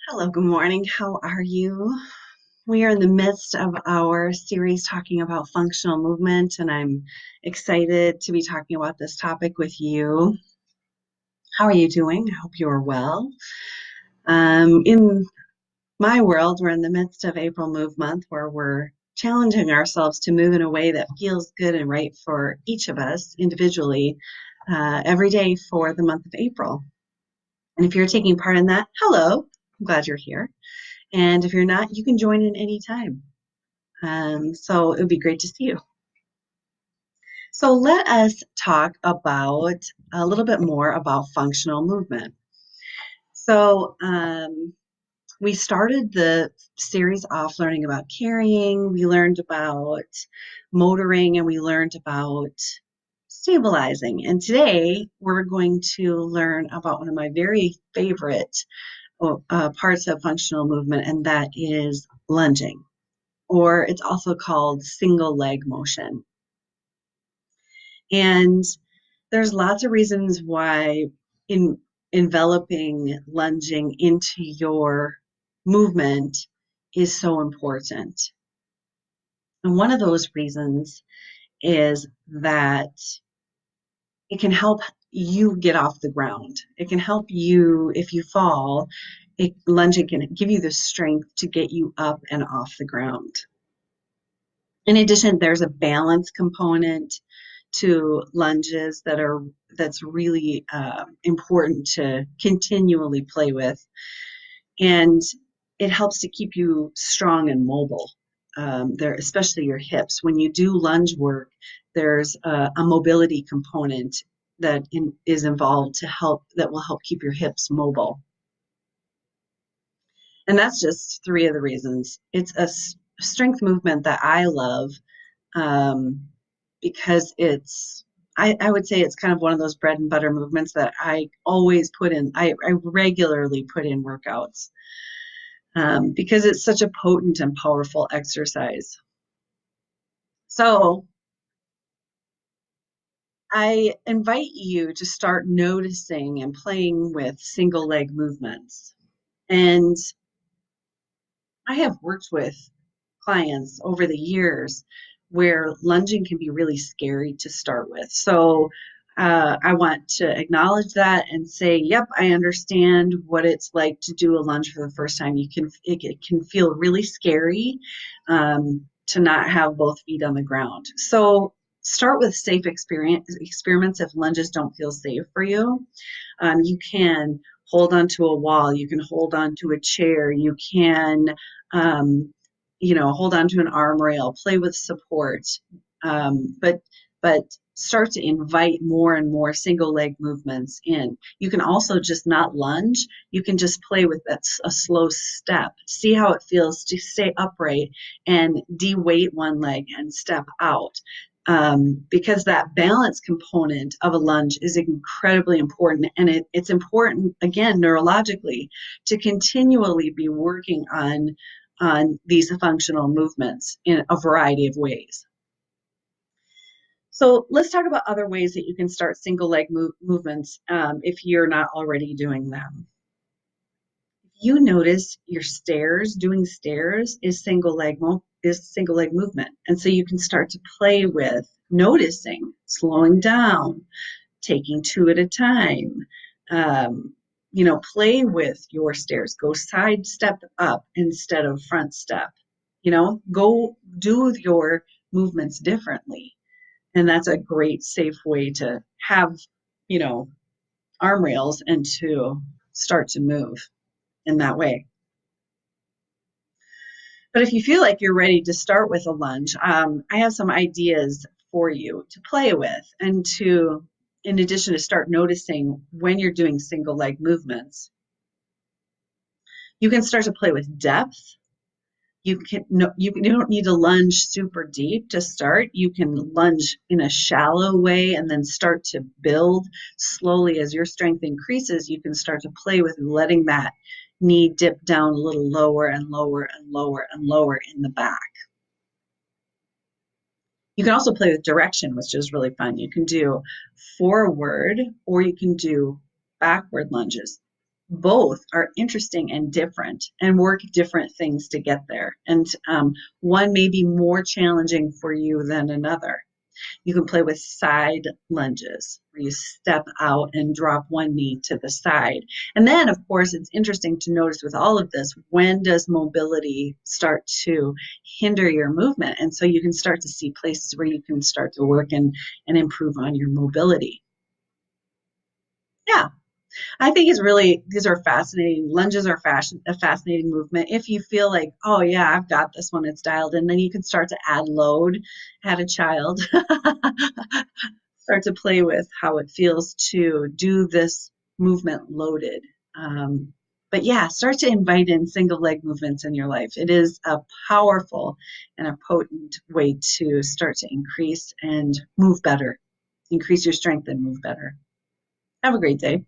Hello, good morning. How are you? We are in the midst of our series talking about functional movement, and I'm excited to be talking about this topic with you. How are you doing? I hope you are well. In my world, we're in the midst of April Move Month, where we're challenging ourselves to move in a way that feels good and right for each of us individually every day for the month of April. And if you're taking part in that, hello, I'm glad you're here. And if you're not, you can join in anytime. So it would be great to see you. So let us talk about a little bit more about functional movement. So we started the series off learning about carrying, we learned about motoring, and we learned about stabilizing. And today we're going to learn about one of my very favorite parts of functional movement, and that is lunging, or it's also called single leg motion. And there's lots of reasons why in enveloping lunging into your movement is so important. And one of those reasons is that it can help you get off the ground. It can help you if you fall. Lunging can give you the strength to get you up and off the ground. In addition, there's a balance component to lunges that's really important to continually play with, and it helps to keep you strong and mobile. There, especially your hips. When you do lunge work, there's a mobility component is involved that will help keep your hips mobile. And that's just three of the reasons. It's a strength movement that I love um, because I would say it's kind of one of those bread and butter movements that I always put in. I regularly put in workouts because it's such a potent and powerful exercise. So I invite you to start noticing and playing with single leg movements. And I have worked with clients over the years where lunging can be really scary to start with. So I want to acknowledge that and say, yep, I understand what it's like to do a lunge for the first time. It can feel really scary to not have both feet on the ground. So start with safe experiments if lunges don't feel safe for you. You can hold onto a wall, you can hold onto a chair, you can hold on to an arm rail, play with support, but start to invite more and more single leg movements in. You can also just not lunge. You can just play with a slow step. See how it feels to stay upright and de-weight one leg and step out. Because that balance component of a lunge is incredibly important. And it's important, again, neurologically, to continually be working on these functional movements in a variety of ways. So let's talk about other ways that you can start single leg movements if you're not already doing them. You notice your doing stairs is single leg movement. And so you can start to play with noticing, slowing down, taking two at a time. Play with your stairs. Go side step up instead of front step. Go do your movements differently. And that's a great, safe way to have, arm rails and to start to move in that way. But if you feel like you're ready to start with a lunge, I have some ideas for you to play with and in addition to start noticing when you're doing single leg movements. You can start to play with depth. You don't need to lunge super deep to start. You can lunge in a shallow way and then start to build slowly as your strength increases. You can start to play with letting that knee dip down a little lower and lower and lower and lower in the back. You can also play with direction, which is really fun. You can do forward or you can do backward lunges. both are interesting and different and work different things to get there. And one may be more challenging for you than another. You can play with side lunges where you step out and drop one knee to the side. And then, of course, it's interesting to notice with all of this, when does mobility start to hinder your movement? And so you can start to see places where you can start to work and improve on your mobility. Yeah, I think it's really, these are fascinating. Lunges are a fascinating movement. If you feel like, oh yeah, I've got this one, it's dialed in, then you can start to add load, add a child, start to play with how it feels to do this movement loaded. But yeah, start to invite in single leg movements in your life. It is a powerful and a potent way to start to increase and move better, increase your strength and move better. Have a great day.